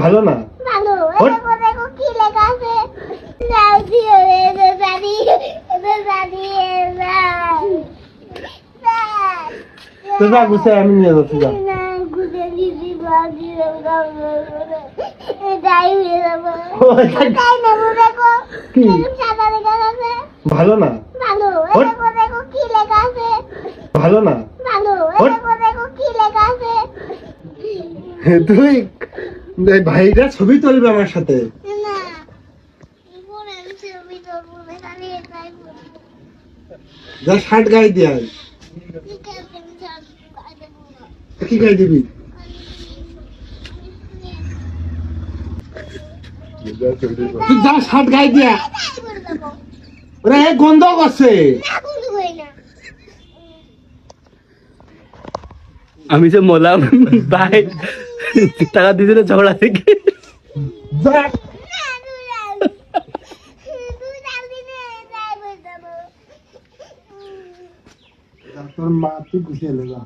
ভালো না ভালো ওর- দেখো দেখো কি লেখা আছে নাও দিও এটা জানি তো যা গুছে আমি নিয়ে যাচ্ছি যা না গুদে দিদি বাজি এটাই হয়ে যাবে তাই নেবো দেখো কি? এরকম সাদা লেখা আছে ভালো না ভালো ওর- দেখো দেখো কি লেখা আছে ভালো না ভালো ওর- দেখো দেখো কি লেখা আছে তুই এই ভাইরা ছবি তুলবে আমার সাথে না পরে ছবি তো বলে খালি এটাই বলবো যা শার্ট গায়ে দিয়ে আয়। ঠিক আছে আমি সব কাটে বলবো কি গায়ে দিবি তুই যা শার্ট গায়ে দিয়া তাই বলে দেবো ওরে গন্ধ করছে না বলতে হই না আমি যে মোলাম ভাই টাকা দিয়েছিল ঝগড়া থেকে যা না তুই জানবি না তাই বলে দেবো তোর মা তুই গুছিয়ে লে যা